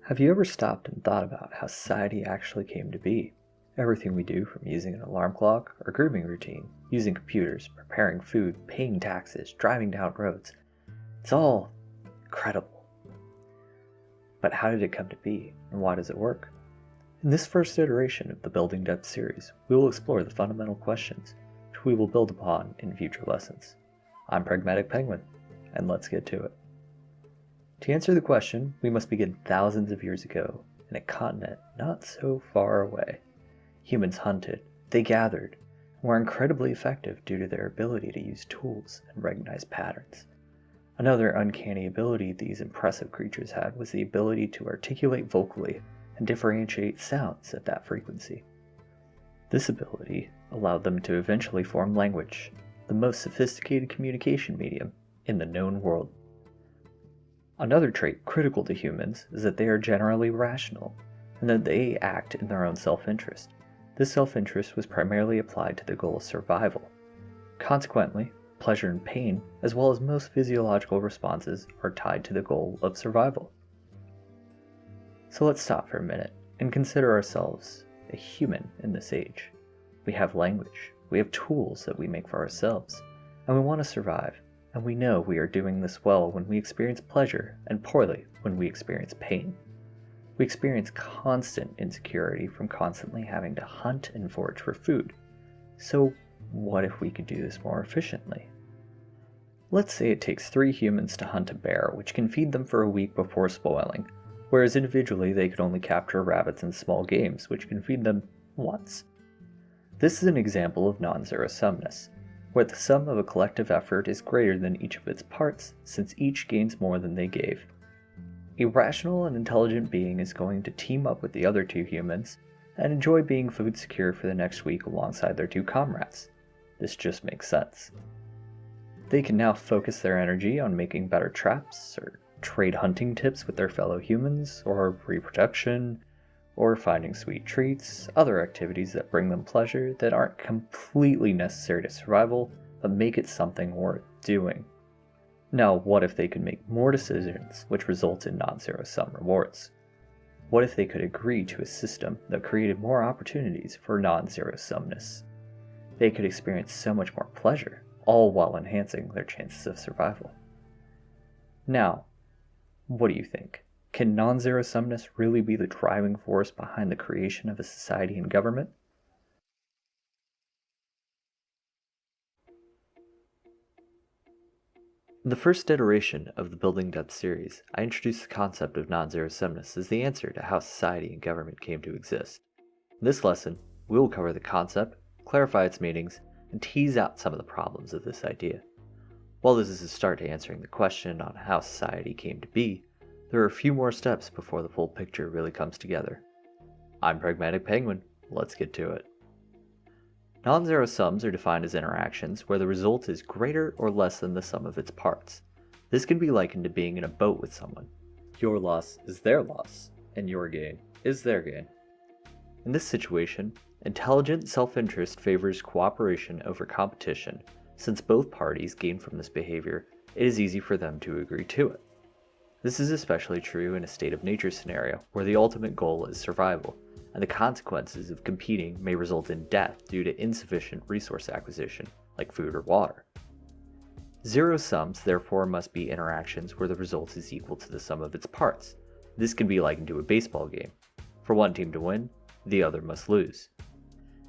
Have you ever stopped and thought about how society actually came to be? Everything we do, from using an alarm clock or grooming routine, using computers, preparing food, paying taxes, driving down roads, it's all incredible. But how did it come to be, and why does it work? In this first iteration of the Building Depth series, we will explore the fundamental questions, which we will build upon in future lessons. I'm Pragmatic Penguin, and let's get to it. To answer the question, we must begin thousands of years ago, in a continent not so far away. Humans hunted, they gathered, and were incredibly effective due to their ability to use tools and recognize patterns. Another uncanny ability these impressive creatures had was the ability to articulate vocally and differentiate sounds at that frequency. This ability allowed them to eventually form language, the most sophisticated communication medium in the known world. Another trait critical to humans is that they are generally rational, and that they act in their own self-interest. This self-interest was primarily applied to the goal of survival. Consequently, pleasure and pain, as well as most physiological responses, are tied to the goal of survival. So let's stop for a minute and consider ourselves a human in this age. We have language, we have tools that we make for ourselves, and we want to survive. And we know we are doing this well when we experience pleasure and poorly when we experience pain. We experience constant insecurity from constantly having to hunt and forage for food. So what if we could do this more efficiently? Let's say it takes 3 humans to hunt a bear, which can feed them for a week before spoiling, whereas individually they could only capture rabbits and small games, which can feed them once. This is an example of non-zero sumness, where the sum of a collective effort is greater than each of its parts, since each gains more than they gave. A rational and intelligent being is going to team up with the other 2 humans and enjoy being food secure for the next week alongside their 2 comrades. This just makes sense. They can now focus their energy on making better traps, or trade hunting tips with their fellow humans, or reproduction, or finding sweet treats, other activities that bring them pleasure that aren't completely necessary to survival, but make it something worth doing. Now, what if they could make more decisions, which result in non-zero sum rewards? What if they could agree to a system that created more opportunities for non-zero sumness? They could experience so much more pleasure, all while enhancing their chances of survival. Now, what do you think? Can non-zero sumness really be the driving force behind the creation of a society and government? In the first iteration of the Building Depth series, I introduced the concept of non-zero sumness as the answer to how society and government came to exist. In this lesson, we will cover the concept, clarify its meanings, and tease out some of the problems of this idea. While this is a start to answering the question on how society came to be, there are a few more steps before the full picture really comes together. I'm Pragmatic Penguin, let's get to it. Non-zero sums are defined as interactions where the result is greater or less than the sum of its parts. This can be likened to being in a boat with someone. Your loss is their loss, and your gain is their gain. In this situation, intelligent self-interest favors cooperation over competition. Since both parties gain from this behavior, it is easy for them to agree to it. This is especially true in a state of nature scenario, where the ultimate goal is survival, and the consequences of competing may result in death due to insufficient resource acquisition, like food or water. Zero sums therefore must be interactions where the result is equal to the sum of its parts. This can be likened to a baseball game. For one team to win, the other must lose.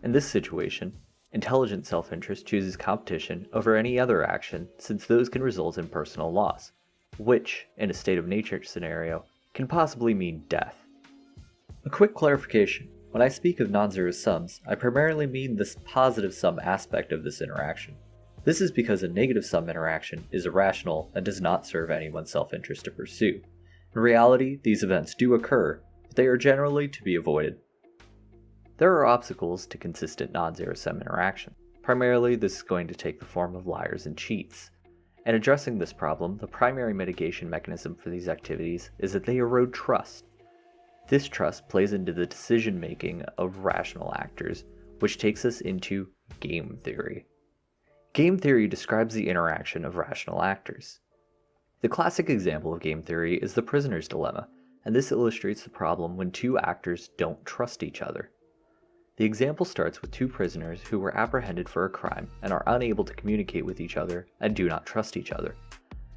In this situation, intelligent self-interest chooses competition over any other action, since those can result in personal loss, which, in a state of nature scenario, can possibly mean death. A quick clarification: when I speak of non-zero sums, I primarily mean this positive sum aspect of this interaction. This is because a negative sum interaction is irrational and does not serve anyone's self-interest to pursue. In reality, these events do occur, but they are generally to be avoided. There are obstacles to consistent non-zero sum interaction. Primarily, this is going to take the form of liars and cheats. In addressing this problem, the primary mitigation mechanism for these activities is that they erode trust. This trust plays into the decision-making of rational actors, which takes us into game theory. Game theory describes the interaction of rational actors. The classic example of game theory is the prisoner's dilemma, and this illustrates the problem when two actors don't trust each other. The example starts with two prisoners who were apprehended for a crime and are unable to communicate with each other and do not trust each other.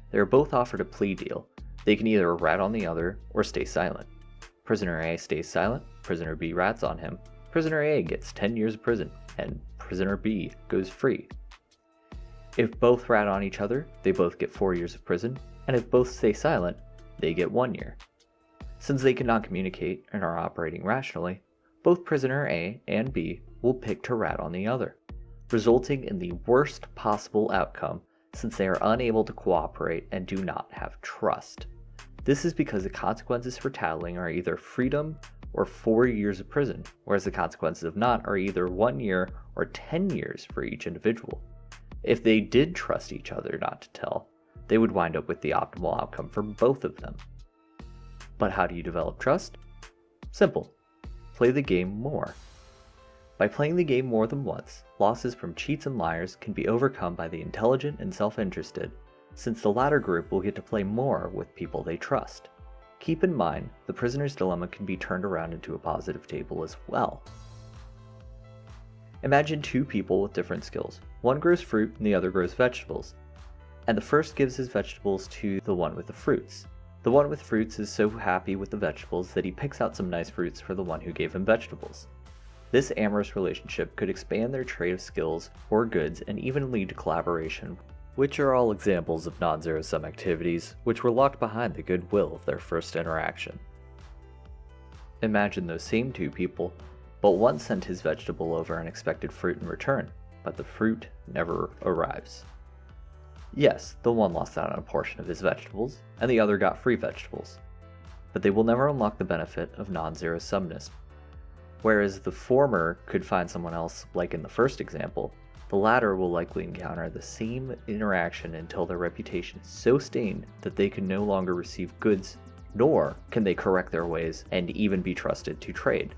They are both offered a plea deal. They can either rat on the other or stay silent. Prisoner A stays silent, prisoner B rats on him. Prisoner A gets 10 years of prison, and prisoner B goes free. If both rat on each other, they both get 4 years of prison, and if both stay silent, they get 1 year. Since they cannot communicate and are operating rationally, both prisoner A and B will pick to rat on the other, resulting in the worst possible outcome since they are unable to cooperate and do not have trust. This is because the consequences for tattling are either freedom or 4 years of prison, whereas the consequences of not are either 1 year or 10 years for each individual. If they did trust each other not to tell, they would wind up with the optimal outcome for both of them. But how do you develop trust? Simple. Play the game more. By playing the game more than once, losses from cheats and liars can be overcome by the intelligent and self-interested, since the latter group will get to play more with people they trust. Keep in mind, the prisoner's dilemma can be turned around into a positive table as well. Imagine two people with different skills. One grows fruit and the other grows vegetables, and the first gives his vegetables to the one with the fruits. The one with fruits is so happy with the vegetables that he picks out some nice fruits for the one who gave him vegetables. This amorous relationship could expand their trade of skills or goods and even lead to collaboration, which are all examples of non-zero-sum activities which were locked behind the goodwill of their first interaction. Imagine those same two people, but one sent his vegetable over and expected fruit in return, but the fruit never arrives. Yes, the one lost out on a portion of his vegetables, and the other got free vegetables, but they will never unlock the benefit of non-zero-sumness. Whereas the former could find someone else, like in the first example, the latter will likely encounter the same interaction until their reputation is so stained that they can no longer receive goods, nor can they correct their ways and even be trusted to trade.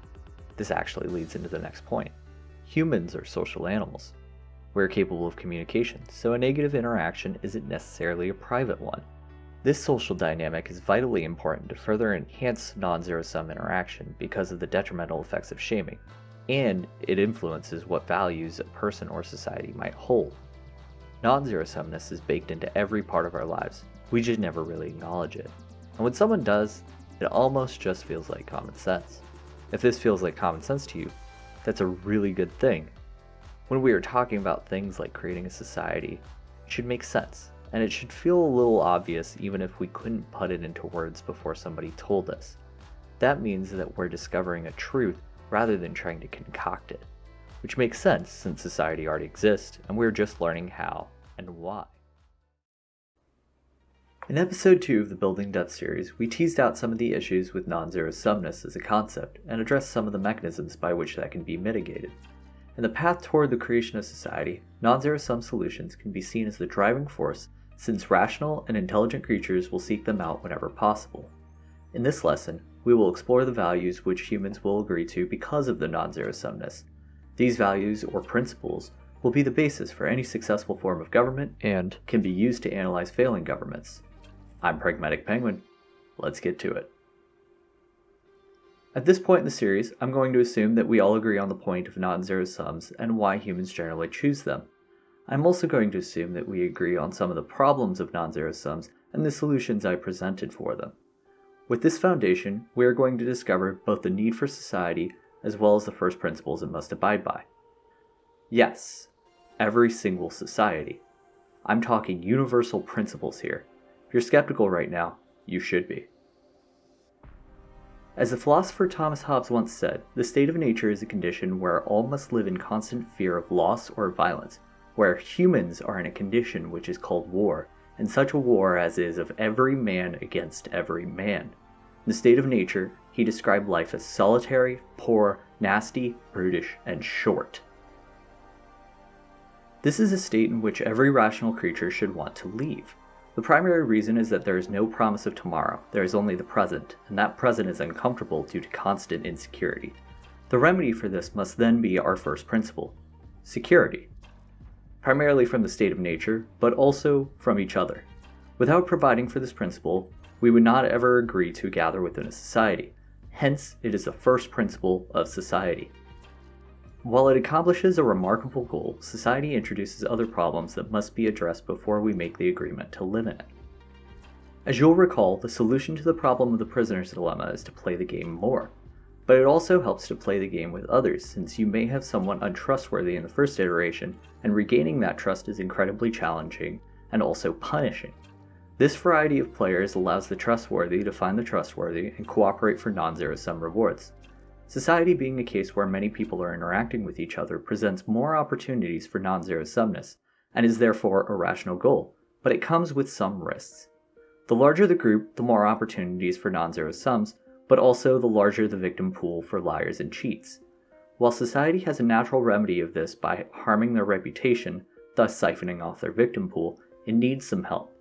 This actually leads into the next point. Humans are social animals. We're capable of communication, so a negative interaction isn't necessarily a private one. This social dynamic is vitally important to further enhance non-zero-sum interaction because of the detrimental effects of shaming, and it influences what values a person or society might hold. Non-zero-sumness is baked into every part of our lives, we just never really acknowledge it. And when someone does, it almost just feels like common sense. If this feels like common sense to you, that's a really good thing. When we are talking about things like creating a society, it should make sense, and it should feel a little obvious even if we couldn't put it into words before somebody told us. That means that we're discovering a truth rather than trying to concoct it, which makes sense since society already exists and we're just learning how and why. In episode 2 of the Building Depth series, we teased out some of the issues with non-zero-sumness as a concept and addressed some of the mechanisms by which that can be mitigated. In the path toward the creation of society, non-zero-sum solutions can be seen as the driving force since rational and intelligent creatures will seek them out whenever possible. In this lesson, we will explore the values which humans will agree to because of the non-zero-sumness. These values, or principles, will be the basis for any successful form of government and can be used to analyze failing governments. I'm Pragmatic Penguin. Let's get to it. At this point in the series, I'm going to assume that we all agree on the point of non-zero sums and why humans generally choose them. I'm also going to assume that we agree on some of the problems of non-zero sums and the solutions I presented for them. With this foundation, we are going to discover both the need for society as well as the first principles it must abide by. Yes, every single society. I'm talking universal principles here. If you're skeptical right now, you should be. As the philosopher Thomas Hobbes once said, the state of nature is a condition where all must live in constant fear of loss or violence, where humans are in a condition which is called war, and such a war as is of every man against every man. In the state of nature, he described life as solitary, poor, nasty, brutish, and short. This is a state in which every rational creature should want to leave. The primary reason is that there is no promise of tomorrow, there is only the present, and that present is uncomfortable due to constant insecurity. The remedy for this must then be our first principle, security. Primarily from the state of nature, but also from each other. Without providing for this principle, we would not ever agree to gather within a society. Hence, it is the first principle of society. While it accomplishes a remarkable goal, society introduces other problems that must be addressed before we make the agreement to live in it. As you'll recall, the solution to the problem of the prisoner's dilemma is to play the game more. But it also helps to play the game with others, since you may have someone untrustworthy in the first iteration, and regaining that trust is incredibly challenging and also punishing. This variety of players allows the trustworthy to find the trustworthy and cooperate for non-zero-sum rewards. Society being a case where many people are interacting with each other presents more opportunities for non-zero-sumness, and is therefore a rational goal, but it comes with some risks. The larger the group, the more opportunities for non-zero sums, but also the larger the victim pool for liars and cheats. While society has a natural remedy of this by harming their reputation, thus siphoning off their victim pool, it needs some help.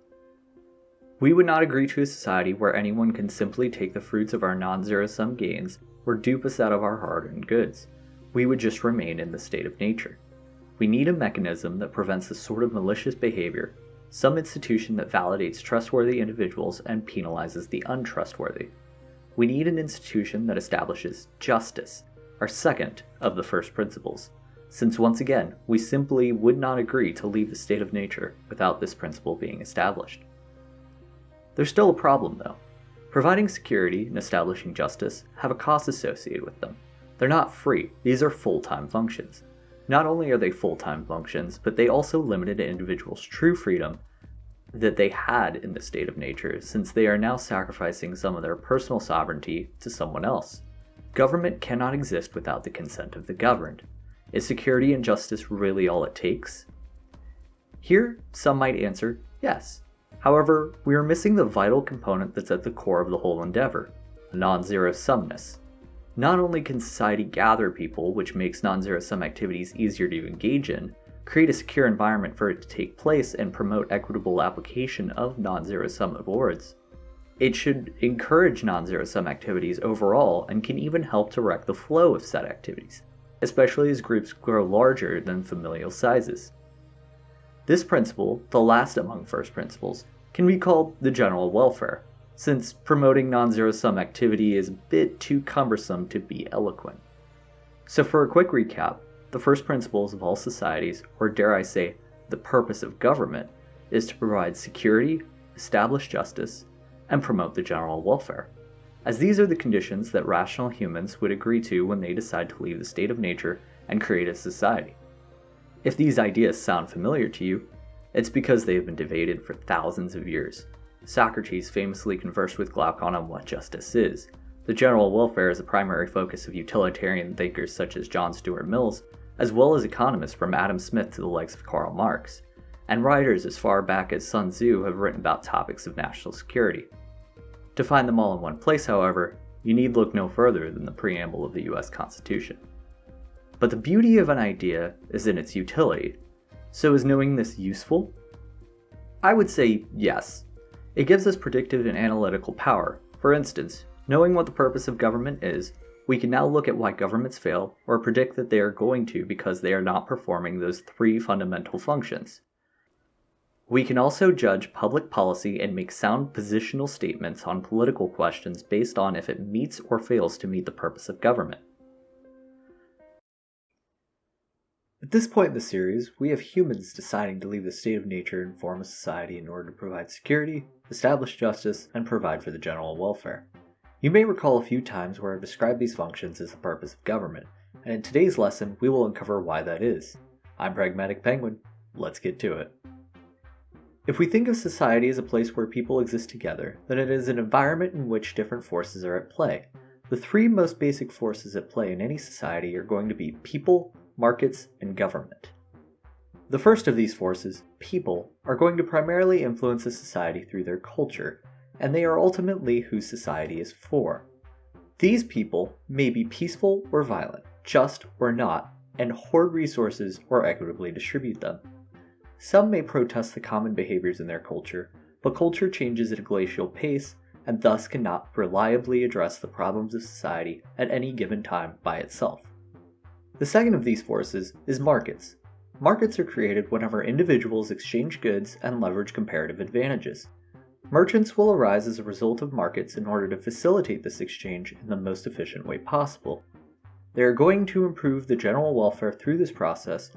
We would not agree to a society where anyone can simply take the fruits of our non-zero sum gains or dupe us out of our hard-earned goods. We would just remain in the state of nature. We need a mechanism that prevents this sort of malicious behavior, some institution that validates trustworthy individuals and penalizes the untrustworthy. We need an institution that establishes justice, our second of the first principles, since once again, we simply would not agree to leave the state of nature without this principle being established. There's still a problem though. Providing security and establishing justice have a cost associated with them. They're not free, these are full-time functions. Not only are they full-time functions, but they also limited an individual's true freedom that they had in the state of nature, since they are now sacrificing some of their personal sovereignty to someone else. Government cannot exist without the consent of the governed. Is security and justice really all it takes? Here, some might answer, yes. However, we are missing the vital component that's at the core of the whole endeavor, non-zero-sumness. Not only can society gather people, which makes non-zero-sum activities easier to engage in, create a secure environment for it to take place, and promote equitable application of non-zero-sum rewards, it should encourage non-zero-sum activities overall and can even help direct the flow of said activities, especially as groups grow larger than familial sizes. This principle, the last among first principles, can be called the general welfare, since promoting non-zero-sum activity is a bit too cumbersome to be eloquent. So for a quick recap, the first principles of all societies, or dare I say, the purpose of government, is to provide security, establish justice, and promote the general welfare, as these are the conditions that rational humans would agree to when they decide to leave the state of nature and create a society. If these ideas sound familiar to you, it's because they have been debated for thousands of years. Socrates famously conversed with Glaucon on what justice is. The general welfare is a primary focus of utilitarian thinkers such as John Stuart Mills, as well as economists from Adam Smith to the likes of Karl Marx, and writers as far back as Sun Tzu have written about topics of national security. To find them all in one place, however, you need look no further than the preamble of the US Constitution. But the beauty of an idea is in its utility. So is knowing this useful? I would say yes. It gives us predictive and analytical power. For instance, knowing what the purpose of government is, we can now look at why governments fail or predict that they are going to because they are not performing those three fundamental functions. We can also judge public policy and make sound positional statements on political questions based on if it meets or fails to meet the purpose of government. At this point in the series, we have humans deciding to leave the state of nature and form a society in order to provide security, establish justice, and provide for the general welfare. You may recall a few times where I've described these functions as the purpose of government, and in today's lesson we will uncover why that is. I'm Pragmatic Penguin, let's get to it. If we think of society as a place where people exist together, then it is an environment in which different forces are at play. The three most basic forces at play in any society are going to be people, markets, and government. The first of these forces, people, are going to primarily influence a society through their culture, and they are ultimately who society is for. These people may be peaceful or violent, just or not, and hoard resources or equitably distribute them. Some may protest the common behaviors in their culture, but culture changes at a glacial pace and thus cannot reliably address the problems of society at any given time by itself. The second of these forces is markets. Markets are created whenever individuals exchange goods and leverage comparative advantages. Merchants will arise as a result of markets in order to facilitate this exchange in the most efficient way possible. They are going to improve the general welfare through this process,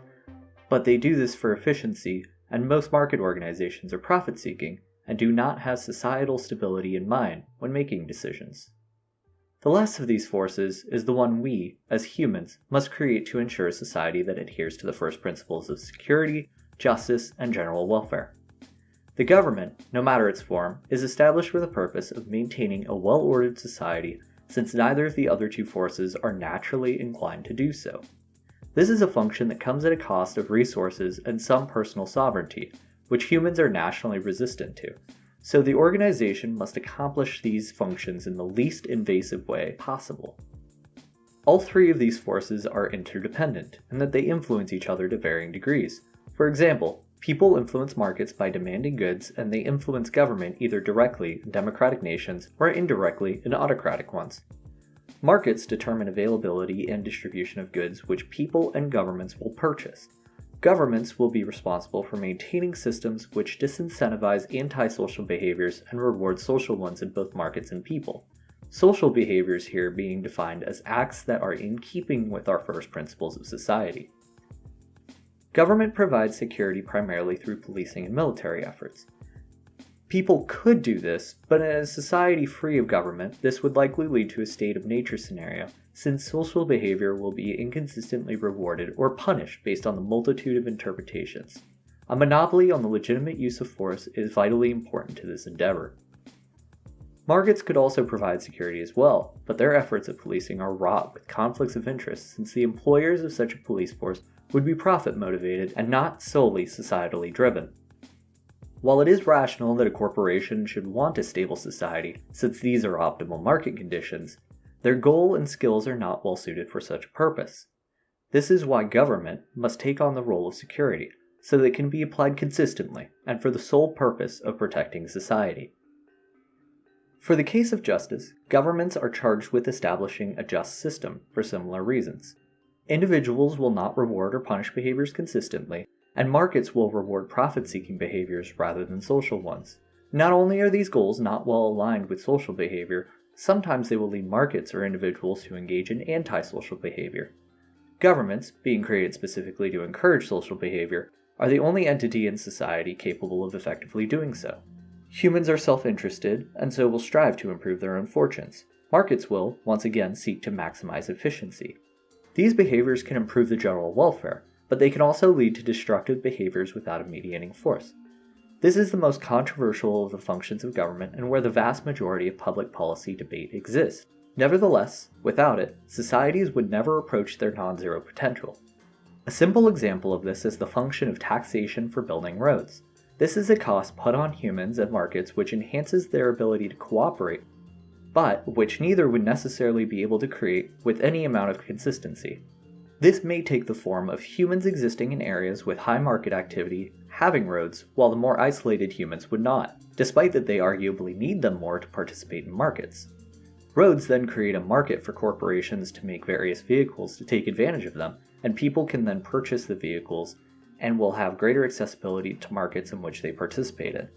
but they do this for efficiency, and most market organizations are profit-seeking and do not have societal stability in mind when making decisions. The last of these forces is the one we, as humans, must create to ensure a society that adheres to the first principles of security, justice, and general welfare. The government, no matter its form, is established for the purpose of maintaining a well-ordered society, since neither of the other two forces are naturally inclined to do so. This is a function that comes at a cost of resources and some personal sovereignty, which humans are nationally resistant to. So the organization must accomplish these functions in the least invasive way possible. All three of these forces are interdependent, in that they influence each other to varying degrees. For example, people influence markets by demanding goods, and they influence government either directly in democratic nations or indirectly in autocratic ones. Markets determine availability and distribution of goods which people and governments will purchase. Governments will be responsible for maintaining systems which disincentivize antisocial behaviors and reward social ones in both markets and people. Social behaviors here being defined as acts that are in keeping with our first principles of society. Government provides security primarily through policing and military efforts. People could do this, but in a society free of government, this would likely lead to a state of nature scenario, since social behavior will be inconsistently rewarded or punished based on the multitude of interpretations. A monopoly on the legitimate use of force is vitally important to this endeavor. Markets could also provide security as well, but their efforts at policing are wrought with conflicts of interest, since the employers of such a police force would be profit motivated and not solely societally driven. While it is rational that a corporation should want a stable society, since these are optimal market conditions, their goal and skills are not well suited for such a purpose. This is why government must take on the role of security, so that it can be applied consistently and for the sole purpose of protecting society. For the case of justice, governments are charged with establishing a just system for similar reasons. Individuals will not reward or punish behaviors consistently, and markets will reward profit-seeking behaviors rather than social ones. Not only are these goals not well aligned with social behavior, sometimes they will lead markets or individuals to engage in antisocial behavior. Governments, being created specifically to encourage social behavior, are the only entity in society capable of effectively doing so. Humans are self-interested, and so will strive to improve their own fortunes. Markets will, once again, seek to maximize efficiency. These behaviors can improve the general welfare, but they can also lead to destructive behaviors without a mediating force. This is the most controversial of the functions of government and where the vast majority of public policy debate exists. Nevertheless, without it, societies would never approach their non-zero potential. A simple example of this is the function of taxation for building roads. This is a cost put on humans and markets which enhances their ability to cooperate, but which neither would necessarily be able to create with any amount of consistency. This may take the form of humans existing in areas with high market activity having roads, while the more isolated humans would not, despite that they arguably need them more to participate in markets. Roads then create a market for corporations to make various vehicles to take advantage of them, and people can then purchase the vehicles and will have greater accessibility to markets in which they participate in.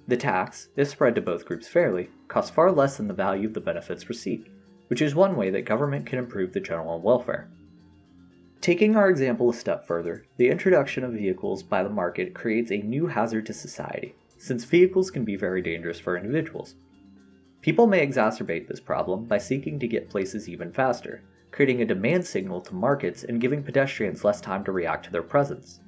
The tax, if spread to both groups fairly, costs far less than the value of the benefits received, which is one way that government can improve the general welfare. Taking our example a step further, the introduction of vehicles by the market creates a new hazard to society, since vehicles can be very dangerous for individuals. People may exacerbate this problem by seeking to get places even faster, creating a demand signal to markets and giving pedestrians less time to react to their presence.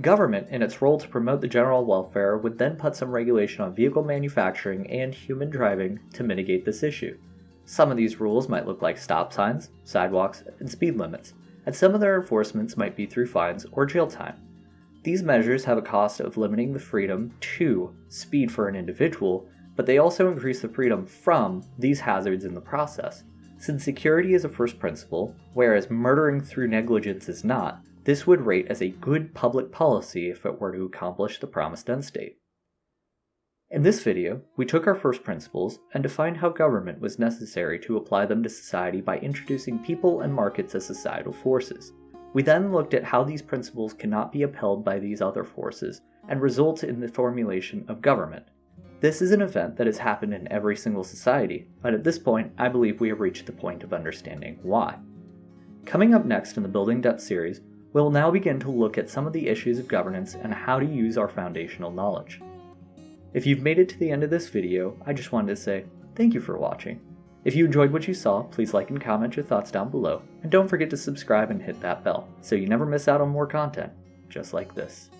Government, in its role to promote the general welfare, would then put some regulation on vehicle manufacturing and human driving to mitigate this issue. Some of these rules might look like stop signs, sidewalks, and speed limits, and some of their enforcements might be through fines or jail time. These measures have a cost of limiting the freedom to speed for an individual, but they also increase the freedom from these hazards in the process. Since security is a first principle, whereas murdering through negligence is not, this would rate as a good public policy if it were to accomplish the promised end state. In this video, we took our first principles and defined how government was necessary to apply them to society by introducing people and markets as societal forces. We then looked at how these principles cannot be upheld by these other forces and result in the formulation of government. This is an event that has happened in every single society, but at this point, I believe we have reached the point of understanding why. Coming up next in the Building Depth series, we'll now begin to look at some of the issues of governance and how to use our foundational knowledge. If you've made it to the end of this video, I just wanted to say thank you for watching. If you enjoyed what you saw, please like and comment your thoughts down below, and don't forget to subscribe and hit that bell so you never miss out on more content just like this.